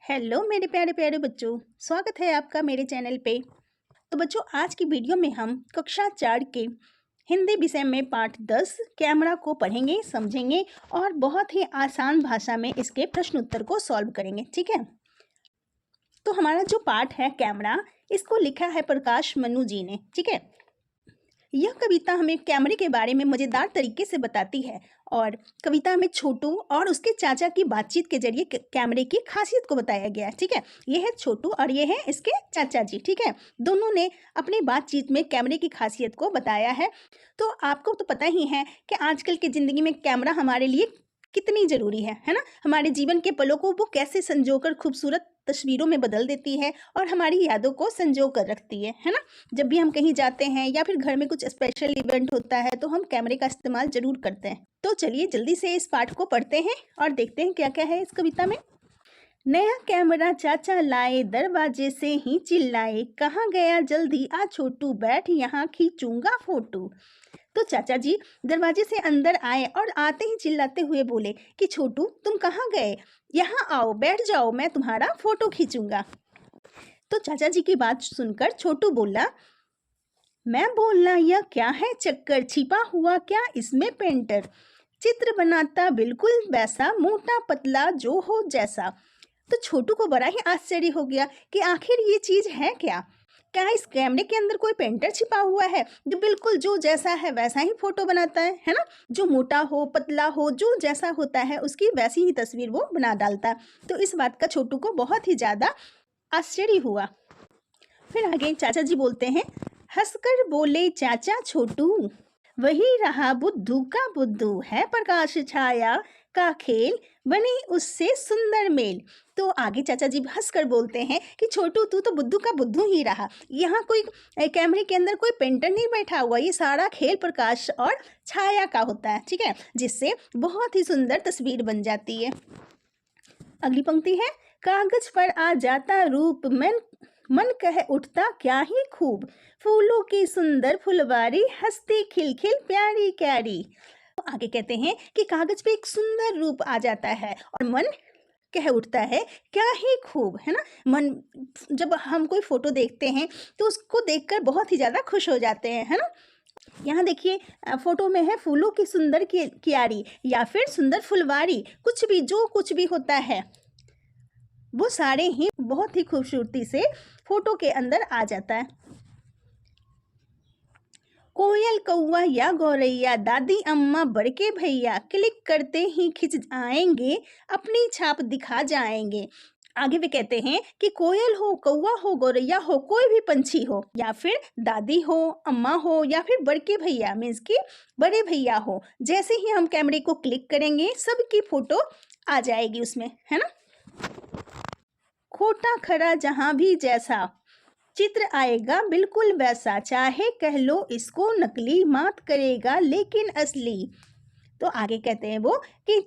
Hello मेरे प्यारे प्यारे बच्चों, स्वागत है आपका मेरे चैनल पे। तो बच्चों, आज की वीडियो में हम कक्षा 4 के हिंदी विषय में पाठ 10 कैमरा को पढ़ेंगे, समझेंगे और बहुत ही आसान भाषा में इसके प्रश्न उत्तर को सॉल्व करेंगे। ठीक है। तो हमारा जो पाठ है कैमरा, इसको लिखा है प्रकाश मनु जी ने। ठीक है। यह कविता हमें कैमरे के बारे में मज़ेदार तरीके से बताती है और कविता में छोटू और उसके चाचा की बातचीत के जरिए कैमरे की खासियत को बताया गया है। ठीक है। ये है छोटू और ये है इसके चाचा जी। ठीक है। दोनों ने अपनी बातचीत में कैमरे की खासियत को बताया है। तो आपको तो पता ही है कि आजकल की ज़िंदगी में कैमरा हमारे लिए कितनी ज़रूरी है ना। हमारे जीवन के पलों को वो कैसे संजोकर खूबसूरत तस्वीरों में बदल देती है और हमारी यादों को संजो कर रखती है ना। जब भी हम कहीं जाते हैं या फिर घर में कुछ स्पेशल इवेंट होता है तो हम कैमरे का इस्तेमाल ज़रूर करते हैं। तो चलिए जल्दी से इस पाठ को पढ़ते हैं और देखते हैं क्या क्या है इस कविता में। नया कैमरा चाचा लाए, दरवाजे से ही चिल्लाए, कहाँ गया जल्दी आ छोटू, बैठ यहाँ खींचूंगा फोटो। तो चाचा जी दरवाजे से अंदर आए और आते ही चिल्लाते हुए बोले कि छोटू तुम कहाँ गए, यहाँ आओ, बैठ जाओ, मैं तुम्हारा फोटो खींचूंगा। तो चाचा जी की बात सुनकर छोटू बोला, मैं बोलना यह क्या है चक्कर, छिपा हुआ क्या इसमें पेंटर, चित्र बनाता बिल्कुल वैसा, मोटा पतला जो हो जैसा। तो छोटू को बड़ा ही आश्चर्य हो गया कि आखिर ये चीज़ है क्या। क्या इस कैमरे के अंदर कोई पेंटर छिपा हुआ है जो बिल्कुल जो जैसा है वैसा ही फोटो बनाता है ना। जो मोटा हो, पतला हो, जो जैसा होता है उसकी वैसी ही तस्वीर वो बना डालता है। तो इस बात का छोटू को बहुत ही ज़्यादा आश्चर्य हुआ। फिर आगे चाचा जी बोलते हैं, हंसकर बोले चाचा छोटू, वही रहा बुद्धू का बुद्धू, है प्रकाश छाया का खेल, बनी उससे सुंदर मेल। तो आगे चाचा जी हंसकर बोलते हैं कि छोटू तू तो बुद्धू का बुद्धू ही रहा, यहाँ कोई कैमरे के अंदर कोई पेंटर नहीं बैठा हुआ, ये सारा खेल प्रकाश और छाया का होता है। ठीक है। जिससे बहुत ही सुंदर तस्वीर बन जाती है। अगली पंक्ति है, कागज पर आ जाता रूप, मन कह उठता क्या ही खूब, फूलों की सुंदर फुलवारी, हंसती खिलखिल प्यारी प्यारी। तो आगे कहते हैं कि कागज पे एक सुंदर रूप आ जाता है और मन कह उठता है क्या ही खूब, है ना। मन जब हम कोई फोटो देखते हैं तो उसको देखकर बहुत ही ज़्यादा खुश हो जाते हैं, है ना। यहाँ देखिए फोटो में है फूलों की सुंदर क्यारी या फिर सुंदर फुलवारी, कुछ भी जो कुछ भी होता है वो सारे ही बहुत ही खूबसूरती से फोटो के अंदर आ जाता है। कोयल कौआ या गौरैया, दादी अम्मा बड़के भैया, क्लिक करते ही खिंच आएंगे, अपनी छाप दिखा जाएंगे। आगे वे कहते हैं कि कोयल हो, कौआ हो, गौरैया हो, कोई भी पंछी हो या फिर दादी हो, अम्मा हो या फिर बड़के भैया मीन्स कि बड़े भैया हो, जैसे ही हम कैमरे को क्लिक करेंगे सबकी फोटो आ जाएगी उसमें, है ना। खोटा खरा जहां भी जैसा, चित्र आएगा बिल्कुल वैसा, चाहे कह लो इसको नकली, मात करेगा लेकिन असली। तो आगे कहते हैं वो कि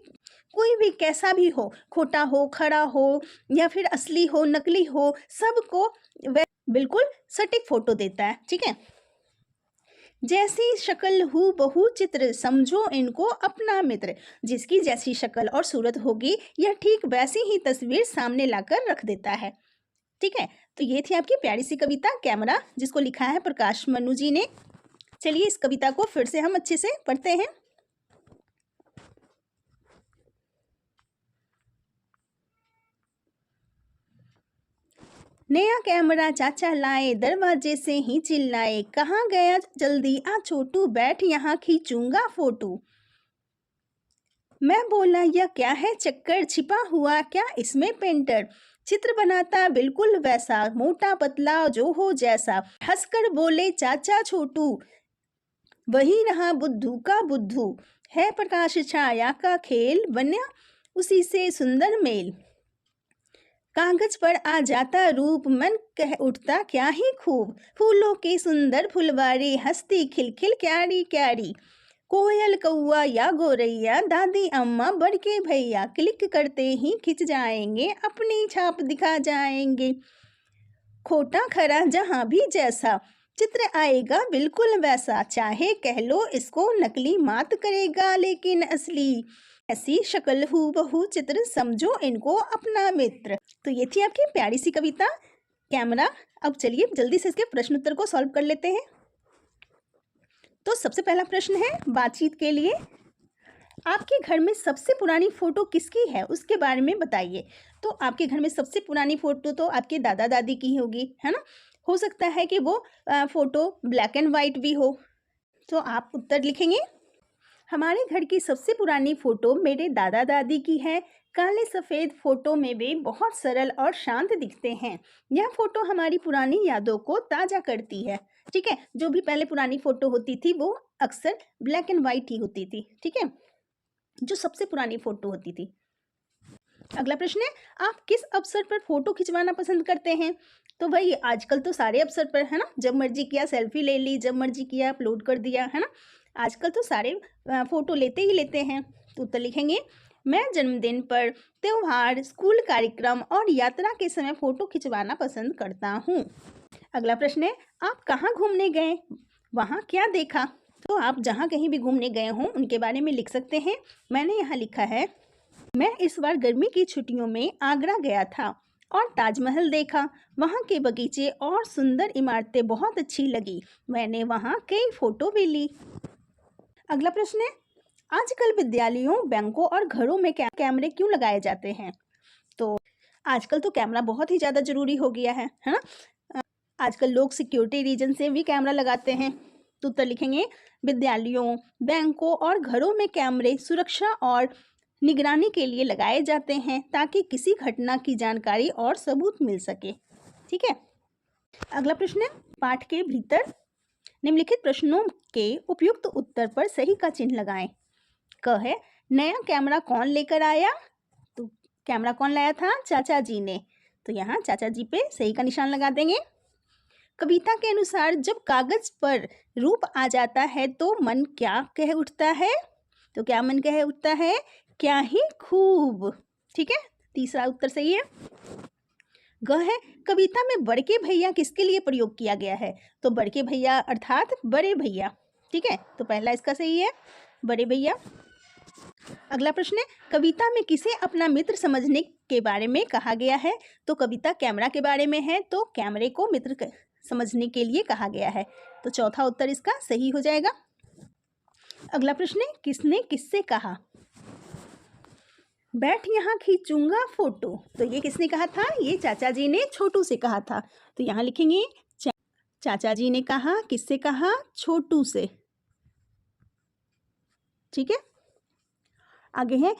कोई भी कैसा भी हो, खोटा हो, खड़ा हो या फिर असली हो, नकली हो, सबको बिल्कुल सटीक फोटो देता है। ठीक है। जैसी शक्ल हूँ बहू चित्र, समझो इनको अपना मित्र, जिसकी जैसी शक्ल और सूरत होगी यह ठीक वैसी ही तस्वीर सामने लाकर रख देता है। ठीक है। तो ये थी आपकी प्यारी सी कविता कैमरा, जिसको लिखा है प्रकाश मनु जी ने। चलिए इस कविता को फिर से हम अच्छे से पढ़ते हैं। नया कैमरा चाचा लाए, दरवाजे से ही चिल्लाए, कहाँ गया जल्दी आ छोटू, बैठ यहाँ खींचूंगा फोटो। मैं बोला यह क्या है चक्कर, छिपा हुआ क्या इसमें पेंटर, चित्र बनाता बिल्कुल वैसा, मोटा पतला जो हो जैसा। हंसकर बोले चाचा छोटू, वही रहा बुद्धू का बुद्धू, है प्रकाश छाया का खेल, बना उसी से सुंदर मेल। कागज पर आ जाता रूप, मन कह उठता क्या ही खूब, फूलों की सुंदर फुलवारी, हंसती खिलखिल क्यारी क्यारी। कोयल कौआ या गौरैया, दादी अम्मा बड़के भैया, क्लिक करते ही खिंच जाएंगे, अपनी छाप दिखा जाएंगे। खोटा खरा जहां भी जैसा, चित्र आएगा बिल्कुल वैसा, चाहे कह लो इसको नकली, मात करेगा लेकिन असली। ऐसी शक्ल हूबहू चित्र, समझो इनको अपना मित्र। तो ये थी आपकी प्यारी सी कविता कैमरा। अब चलिए जल्दी से इसके प्रश्न उत्तर को सॉल्व कर लेते हैं। तो सबसे पहला प्रश्न है बातचीत के लिए, आपके घर में सबसे पुरानी फोटो किसकी है उसके बारे में बताइए। तो आपके घर में सबसे पुरानी फोटो तो आपके दादा दादी की होगी, है ना। हो सकता है कि वो फोटो ब्लैक एंड वाइट भी हो। तो आप उत्तर लिखेंगे, हमारे घर की सबसे पुरानी फोटो मेरे दादा दादी की है। काले सफ़ेद फोटो में वे बहुत सरल और शांत दिखते हैं। यह फोटो हमारी पुरानी यादों को ताज़ा करती है। ठीक है, जो भी पहले पुरानी फोटो होती थी वो अक्सर ब्लैक एंड वाइट ही होती थी। ठीक है, जो सबसे पुरानी फोटो होती थी। अगला प्रश्न है, आप किस अवसर पर फोटो खिंचवाना पसंद करते हैं। तो भाई आजकल तो सारे अवसर पर, है ना, जब मर्जी किया सेल्फी ले ली, जब मर्जी किया अपलोड कर दिया, है ना। आजकल तो सारे फोटो लेते ही लेते हैं। तो उत्तर लिखेंगे, मैं जन्मदिन पर, त्योहार, स्कूल कार्यक्रम और यात्रा के समय फोटो खिंचवाना पसंद करता हूँ। अगला प्रश्न है, आप कहाँ घूमने गए, वहाँ क्या देखा। तो आप जहाँ कहीं भी घूमने गए हों उनके बारे में लिख सकते हैं। मैंने यहाँ लिखा है, मैं इस बार गर्मी की छुट्टियों में आगरा गया था और ताजमहल देखा। वहाँ के बगीचे और सुंदर इमारतें बहुत अच्छी लगी। मैंने वहाँ कई फोटो भी ली। अगला प्रश्न है, आजकल विद्यालयों, बैंकों और घरों में कैमरे क्यों लगाए जाते हैं। तो आजकल तो कैमरा बहुत ही ज़्यादा ज़रूरी हो गया है ना। आजकल लोग सिक्योरिटी रीजन से भी कैमरा लगाते हैं। तो उत्तर लिखेंगे, विद्यालयों, बैंकों और घरों में कैमरे सुरक्षा और निगरानी के लिए लगाए जाते हैं ताकि किसी घटना की जानकारी और सबूत मिल सके। ठीक है, अगला प्रश्न है, पाठ के भीतर निम्नलिखित प्रश्नों के उपयुक्त उत्तर पर सही का चिन्ह लगाएं। क है, नया कैमरा कौन लेकर आया। तो कैमरा कौन लाया था, चाचा जी ने। तो यहाँ चाचा जी पे सही का निशान लगा देंगे। कविता के अनुसार जब कागज पर रूप आ जाता है तो मन क्या कह उठता है। तो क्या मन कह उठता है, क्या ही खूब। ठीक है, तीसरा उत्तर सही है। ग है, कविता में बड़के भैया किसके लिए प्रयोग किया गया है। तो बड़के भैया अर्थात बड़े भैया। ठीक है, तो पहला इसका सही है, बड़े भैया। अगला प्रश्न है, कविता में किसे अपना मित्र समझने के बारे में कहा गया है। तो कविता कैमरा के बारे में है तो कैमरे को मित्र समझने के लिए कहा गया है। तो चौथा उत्तर इसका सही हो जाएगा। अगला प्रश्न है, किसने किससे कहा। बैठ यहाँ खींचूंगा फोटो। तो ये किसने कहा था, ये चाचा जी ने छोटू से कहा था। तो यहाँ लिखेंगे, चाचा जी ने कहा, किससे कहा, छोटू से। ठीक है, आगे है,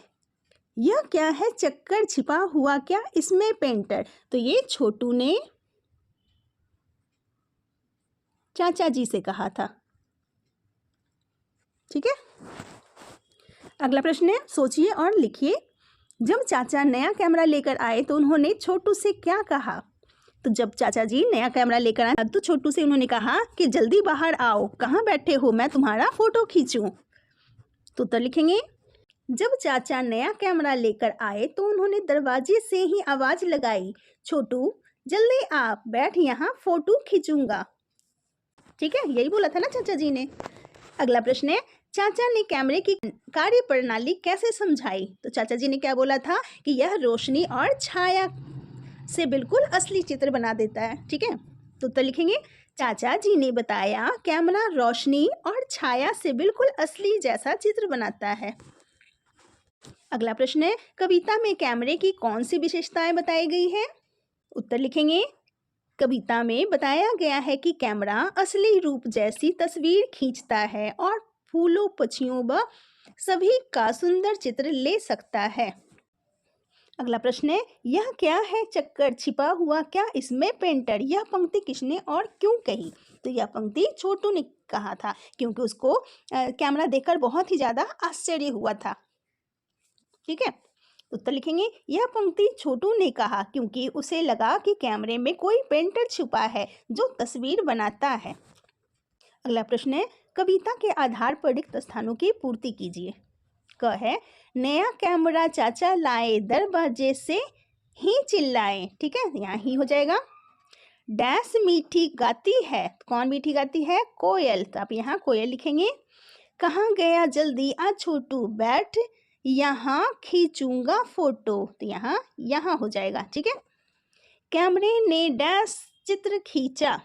यह क्या है चक्कर छिपा हुआ क्या इसमें पेंटर। तो ये छोटू ने चाचा जी से कहा था। ठीक है, अगला प्रश्न है, सोचिए और लिखिए। जब चाचा नया कैमरा लेकर आए तो उन्होंने छोटू से क्या कहा। तो जब चाचा जी नया कैमरा लेकर आए तो छोटू से उन्होंने कहा कि जल्दी बाहर आओ, कहाँ बैठे हो, मैं तुम्हारा फोटो खींचूं। तो उत्तर लिखेंगे, जब चाचा नया कैमरा लेकर आए तो उन्होंने दरवाजे से ही आवाज लगाई, छोटू जल्दी आ, बैठ यहाँ फोटो खींचूंगा। ठीक है, यही बोला था ना चाचा जी ने। अगला प्रश्न है, चाचा ने कैमरे की कार्य प्रणाली कैसे समझाई। तो चाचा जी ने क्या बोला था कि यह रोशनी और छाया से बिल्कुल असली चित्र बना देता है। ठीक है, तो उत्तर लिखेंगे, चाचा जी ने बताया कैमरा रोशनी और छाया से बिल्कुल असली जैसा चित्र बनाता है। अगला प्रश्न है, कविता में कैमरे की कौन सी विशेषताएं बताई गई है। उत्तर लिखेंगे, कविता में बताया गया है कि कैमरा असली रूप जैसी तस्वीर खींचता है और फूलों, पक्षियों व सभी का सुंदर चित्र ले सकता है। अगला प्रश्न है, यह क्या है चक्कर छिपा हुआ क्या इसमें पेंटर। यह पंक्ति किसने और क्यों कही। तो यह पंक्ति छोटू ने कहा था क्योंकि उसको कैमरा देखकर बहुत ही ज़्यादा आश्चर्य हुआ था। ठीक है, उत्तर लिखेंगे, यह पंक्ति छोटू ने कहा क्योंकि उसे लगा कि कैमरे में कोई पेंटर छुपा है जो तस्वीर बनाता है। अगला प्रश्न है, कविता के आधार पर रिक्त स्थानों की पूर्ति कीजिए। क है, नया कैमरा चाचा लाए, दरवाजे से ही चिल्लाए। ठीक है, यहाँ ही हो जाएगा। डैश मीठी गाती है, कौन मीठी गाती है, कोयल। तो आप यहाँ कोयल लिखेंगे। कहाँ गया जल्दी आ छोटू, बैठ यहाँ खींचूंगा फोटो, तो यहाँ हो जाएगा। ठीक है। कैमरे ने डैश चित्र खींचा,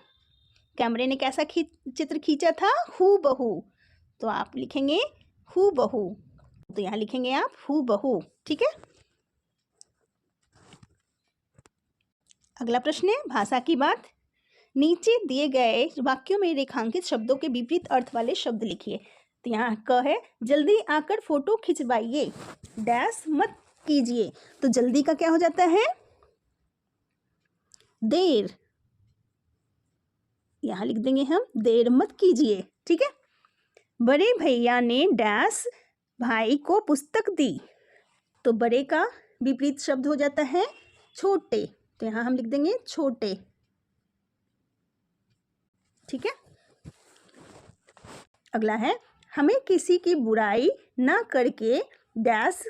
कैमरे ने कैसा चित्र खींचा था? हूबहू, तो आप लिखेंगे हूबहू, तो यहाँ लिखेंगे आप हूबहू। ठीक है। अगला प्रश्न है भाषा की बात। नीचे दिए गए वाक्यों में रेखांकित शब्दों के विपरीत अर्थ वाले शब्द लिखिए। तो यहाँ क है जल्दी आकर फोटो खिंचवाइए, डैश मत कीजिए, तो जल्दी का क्या हो जाता है? देर, यहाँ लिख देंगे हम देर मत कीजिए। ठीक है। बड़े भैया ने डैश भाई को पुस्तक दी, तो बड़े का विपरीत शब्द हो जाता है छोटे, तो यहाँ हम लिख देंगे छोटे। ठीक है। अगला है हमें किसी की बुराई ना करके डैश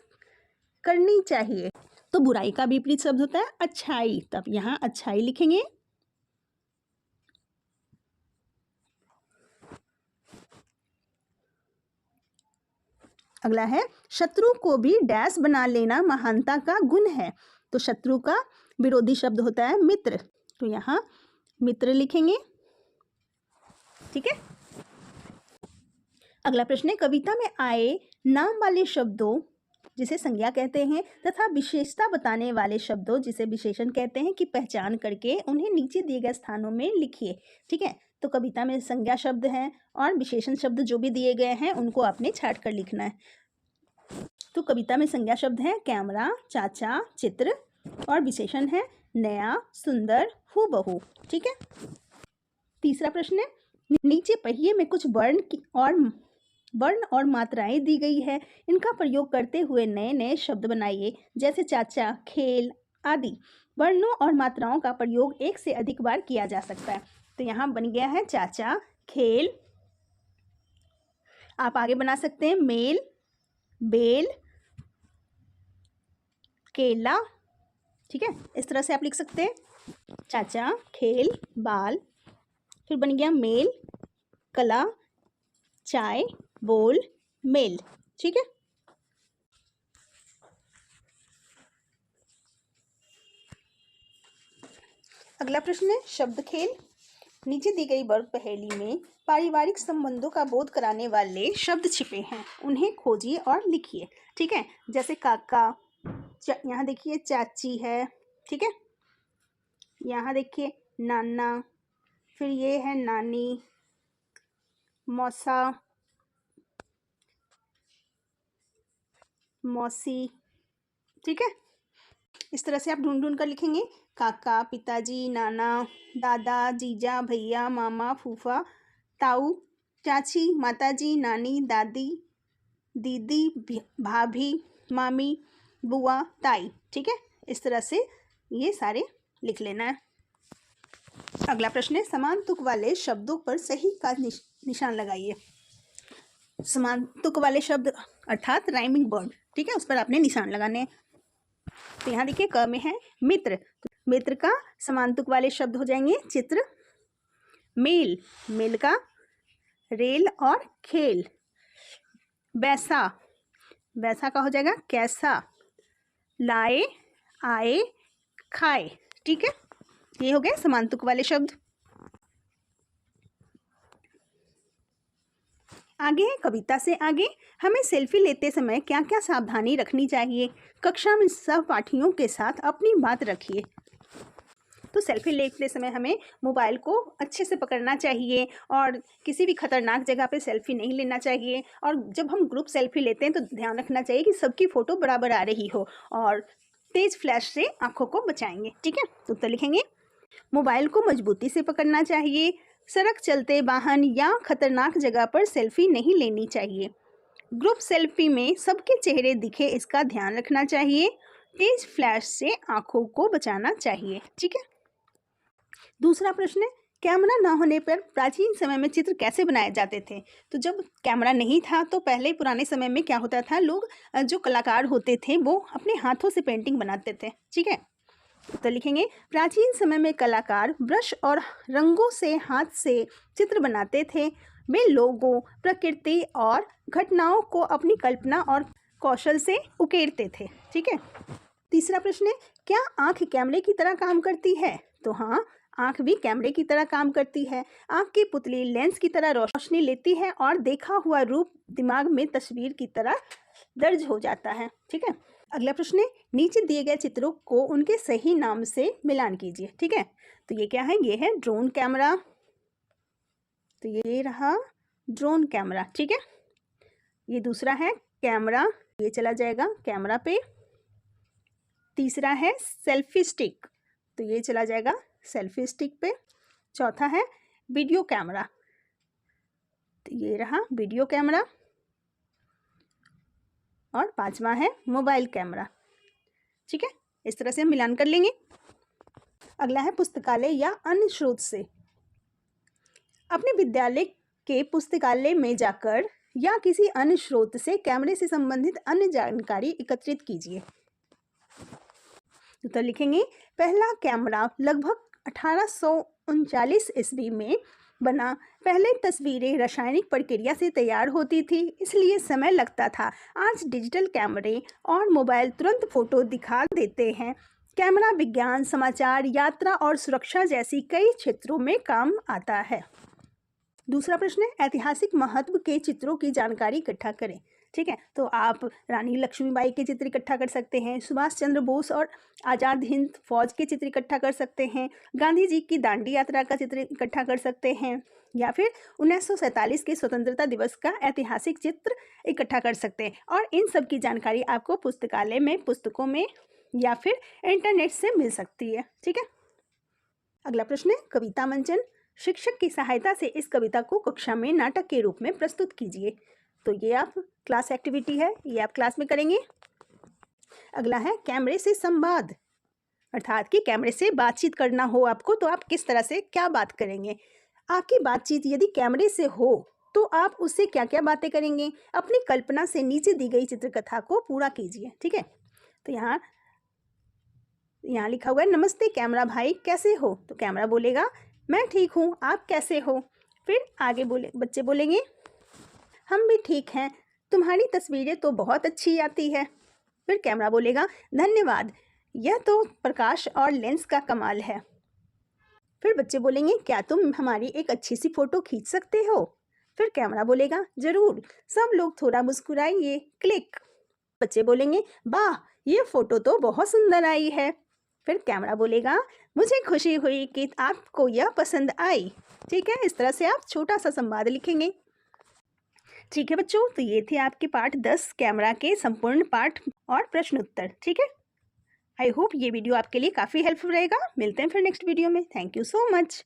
करनी चाहिए, तो बुराई का विपरीत शब्द होता है अच्छाई, तब यहाँ अच्छाई लिखेंगे। अगला है शत्रु को भी डैश बना लेना महानता का गुण है, तो शत्रु का विरोधी शब्द होता है मित्र, तो यहाँ मित्र लिखेंगे। ठीक है। अगला प्रश्न है कविता में आए नाम वाले शब्दों जिसे संज्ञा कहते हैं तथा विशेषता बताने वाले शब्दों जिसे विशेषण कहते हैं की पहचान करके उन्हें नीचे दिए गए स्थानों में लिखिए। ठीक है। तो कविता में संज्ञा शब्द हैं और विशेषण शब्द जो भी दिए गए हैं उनको आपने छाट कर लिखना है। तो कविता में संज्ञा शब्द हैं कैमरा, चाचा, चित्र, और विशेषण है नया, सुंदर, हूबहू। ठीक है। तीसरा प्रश्न है नीचे पहिए में कुछ वर्ण और मात्राएं दी गई है, इनका प्रयोग करते हुए नए नए शब्द बनाइए, जैसे चाचा, खेल आदि। वर्णों और मात्राओं का प्रयोग एक से अधिक बार किया जा सकता है, तो यहाँ बन गया है चाचा, खेल, आप आगे बना सकते हैं मेल, बेल, केला। ठीक है। इस तरह से आप लिख सकते हैं चाचा, खेल, बाल, फिर बन गया मेल, कला, चाय, बोल, मेल। ठीक है। अगला प्रश्न है शब्द खेल। नीचे दी गई वर्ग पहेली में पारिवारिक संबंधों का बोध कराने वाले शब्द छिपे हैं, उन्हें खोजिए और लिखिए। ठीक है। जैसे काका, यहाँ देखिए चाची है। ठीक है। यहाँ देखिए नाना, फिर ये है नानी, मौसा, मौसी। ठीक है। इस तरह से आप ढूंढ ढूंढ कर लिखेंगे काका, पिताजी, नाना, दादा, जीजा, भैया, मामा, फूफा, ताऊ, चाची, माताजी, नानी, दादी, दीदी, भाभी, मामी, बुआ, ताई। ठीक है। इस तरह से ये सारे लिख लेना है। अगला प्रश्न है समान तुक वाले शब्दों पर सही का निशान लगाइए। समान तुक वाले शब्द अर्थात राइमिंग वर्ड, ठीक है, उस पर आपने निशान लगाने हैं। तो यहाँ देखिए क में है मित्र, तो मित्र का समान तुक वाले शब्द हो जाएंगे चित्र, मेल, मेल का रेल और खेल, वैसा, वैसा का हो जाएगा कैसा, लाए, आए, खाए। ठीक है। ये हो गए समान तुक वाले शब्द। आगे है कविता से आगे हमें सेल्फी लेते समय क्या क्या सावधानी रखनी चाहिए, कक्षा में सहपाठियों के साथ अपनी बात रखिए। तो सेल्फी लेते समय हमें मोबाइल को अच्छे से पकड़ना चाहिए और किसी भी खतरनाक जगह पे सेल्फी नहीं लेना चाहिए। और जब हम ग्रुप सेल्फी लेते हैं तो ध्यान रखना चाहिए कि सबकी फ़ोटो बराबर आ रही हो और तेज़ फ्लैश से आँखों को बचाएंगे। ठीक है। तो उत्तर लिखेंगे मोबाइल को मजबूती से पकड़ना चाहिए, सड़क चलते वाहन या खतरनाक जगह पर सेल्फी नहीं लेनी चाहिए, ग्रुप सेल्फी में सबके चेहरे दिखे इसका ध्यान रखना चाहिए, तेज फ्लैश से आंखों को बचाना चाहिए। ठीक है। दूसरा प्रश्न है कैमरा न होने पर प्राचीन समय में चित्र कैसे बनाए जाते थे। तो जब कैमरा नहीं था तो पहले पुराने समय में क्या होता था, लोग जो कलाकार होते थे वो अपने हाथों से पेंटिंग बनाते थे। ठीक है। तो लिखेंगे प्राचीन समय में कलाकार ब्रश और रंगों से हाथ से चित्र बनाते थे। वे लोगों, प्रकृति और घटनाओं को अपनी कल्पना और कौशल से उकेरते थे। ठीक है। तीसरा प्रश्न है, क्या आँख कैमरे की तरह काम करती है? तो हाँ, आँख भी कैमरे की तरह काम करती है। आँख की पुतली लेंस की तरह रोशनी लेती है और देखा हुआ रूप दिमाग में तस्वीर की तरह दर्ज हो जाता है। ठीक है। अगला प्रश्न है, नीचे दिए गए चित्रों को उनके सही नाम से मिलान कीजिए। ठीक है। तो ये क्या है? ये है ड्रोन कैमरा। तो ये रहा ड्रोन कैमरा। ठीक है। ये दूसरा है कैमरा, ये चला जाएगा कैमरा पे। तीसरा है सेल्फी स्टिक, तो ये चला जाएगा सेल्फी स्टिक पे। चौथा है वीडियो कैमरा, तो ये रहा वीडियो कैमरा। और पांचवा है मोबाइल कैमरा। ठीक है। इस तरह से हम मिलान कर लेंगे। अगला है पुस्तकालय या अन्य स्रोत से। अपने विद्यालय के पुस्तकालय में जाकर या किसी अन्य स्रोत से कैमरे से संबंधित अन्य जानकारी एकत्रित कीजिए। तो लिखेंगे, पहला कैमरा लगभग 1839 ईस्वी में बना। पहले तस्वीरें रासायनिक प्रक्रिया से तैयार होती थी, इसलिए समय लगता था। आज डिजिटल कैमरे और मोबाइल तुरंत फोटो दिखा देते हैं। कैमरा विज्ञान, समाचार, यात्रा और सुरक्षा जैसी कई क्षेत्रों में काम आता है। दूसरा प्रश्न है, ऐतिहासिक महत्व के चित्रों की जानकारी इकट्ठा करें। ठीक है। तो आप रानी लक्ष्मीबाई के चित्र इकट्ठा कर सकते हैं, सुभाष चंद्र बोस और आज़ाद हिंद फौज के चित्र इकट्ठा कर सकते हैं, गांधी जी की दांडी यात्रा का चित्र इकट्ठा कर सकते हैं, या फिर 1947 के स्वतंत्रता दिवस का ऐतिहासिक चित्र इकट्ठा कर सकते हैं। और इन सब की जानकारी आपको पुस्तकालय में, पुस्तकों में या फिर इंटरनेट से मिल सकती है। ठीक है। अगला प्रश्न है, कविता मंचन। शिक्षक की सहायता से इस कविता को कक्षा में नाटक के रूप में प्रस्तुत कीजिए। तो ये आप क्लास एक्टिविटी है, ये आप क्लास में करेंगे। अगला है कैमरे से संवाद, अर्थात कि कैमरे से बातचीत करना हो आपको, तो आप किस तरह से क्या बात करेंगे। आपकी बातचीत यदि कैमरे से हो तो आप उससे क्या क्या बातें करेंगे। अपनी कल्पना से नीचे दी गई चित्रकथा को पूरा कीजिए। ठीक है। तो यहाँ लिखा हुआ है, नमस्ते कैमरा भाई, कैसे हो? तो कैमरा बोलेगा, मैं ठीक हूँ, आप कैसे हो? फिर आगे बच्चे बोलेंगे, हम भी ठीक हैं, तुम्हारी तस्वीरें तो बहुत अच्छी आती है। फिर कैमरा बोलेगा, धन्यवाद, यह तो प्रकाश और लेंस का कमाल है। फिर बच्चे बोलेंगे, क्या तुम हमारी एक अच्छी सी फोटो खींच सकते हो? फिर कैमरा बोलेगा, जरूर, सब लोग थोड़ा मुस्कुराइए, क्लिक। बच्चे बोलेंगे, वाह, ये फोटो तो बहुत सुंदर आई है। फिर कैमरा बोलेगा, मुझे खुशी हुई कि आपको यह पसंद आई। ठीक है। इस तरह से आप छोटा सा संवाद लिखेंगे। ठीक है बच्चों, तो ये थे आपके पाठ 10 कैमरा के संपूर्ण पाठ और प्रश्न उत्तर। ठीक है। आई होप ये वीडियो आपके लिए काफ़ी हेल्पफुल रहेगा। मिलते हैं फिर नेक्स्ट वीडियो में। Thank you so much.